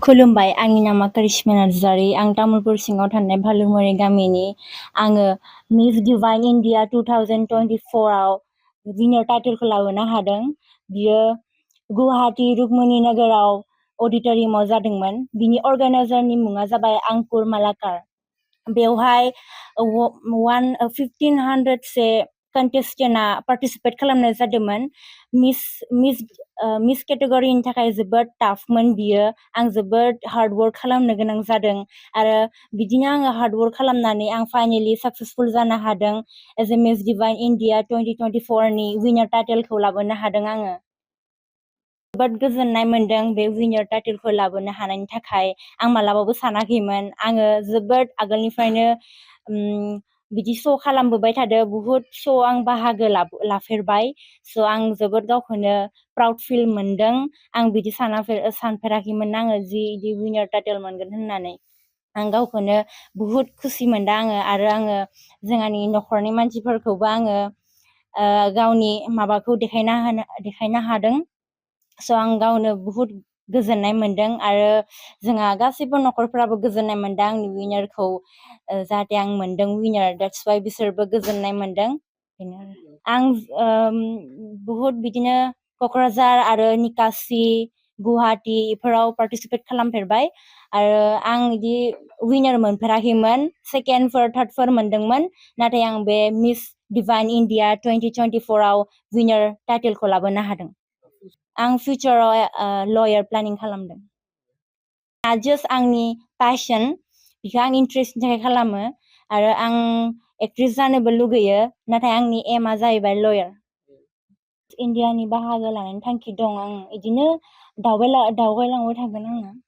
खुलुमबाय, आंनि नामा करिश्मा नार्जारी। आं तामुलपुर सिङाव थानाय भालुगमारि गामिनि। आङो मिस डिभाइन इन्डिया 2024 आव विनार टाइटेलखौ लाबोनो हादों। बियो गुवाहाटी रुक्मिणी नगराव अडिट'रियामाव जादोंमोन। बिनि अर्गानाइजारनि मुङा जाबाय आंकुर मालाकार। बेवहाय 1500 से कन्टेस्टेन्टआ पार्टिसिपेट खालामनाय जादोंमोन। मिस केटेगरिनि थाखाय जोबोद टाफमोन बियो। आं जोबोद हार्ड वर्क खालामनो गोनां जादों आरो बिदिनो आङो हार्ड वर्क खालामनानै आं फाइनाली साक्सेसफुल जानो हादों। As a miss divine India 2024 नि विनार टाइटेलखौ लाबोनो हादों आङो। जोबोद गोजोननाय मोन्दों बे विनार टाइटेलखौ लाबोनो हानायनि थाखाय। आं मालाबाबो सानाखैमोन। आङो जोबोद आगोलनिफ्रायनो बिदि श' खालामबोबाय थादों। बुहुद श' आं बाहागो लाफेरबाय। स' आं जोबोद गावखौनो प्राउड फिल मोन्दों। आं बिदि सानफेराखैमोन आङो जि बिदि विनार टाइटेल मोनगोन होननानै। आं गावखौनो बुहुद खुसि मोनदों आरो आङो जोंहानि न'खरनि मानसिफोरखौबो आङो गावनि माबाखौ देखायनो हादों। स' आं गावनो बुहुद गोजोननाय मोन्दों आरो जोंहा गासैबो न'खरफ्राबो गोजोननाय मोन्दों आंनि विनारखौ जाहाथे आं मोन्दों विनार। द्याट्स वाइ बिसोरबो गोजोननाय मोन्दों। बेनो आरो आं बुहुद बिदिनो क'क्राझार आरो निकासि गुवाहाटी इफोराव पार्टिसिपेट खालामफेरबाय आरो आं बिदि विनार मोनफेराखैमोन। सेकेन्डफोर थार्डफोर मोनदोंमोन। नाथाय आं बे मिस डिभाइन इन्डिया 2024 आव विनार टाइटेलखौ लाबोनो हादों। आं फिउचाराव लयार प्लेनिं खालामदों। जास्ट आंनि पैशन, बेखौ आं इन्ट्रेस्टनि थाखाय खालामो आरो आं एक्ट्रेस जानोबो लुगैयो। नाथाय आंनि एमआ जाहैबाय लयार। इन्डियानि बाहागो लानायनि थांखि दं। आं बिदिनो दावबायलांबाय थागोन आङो।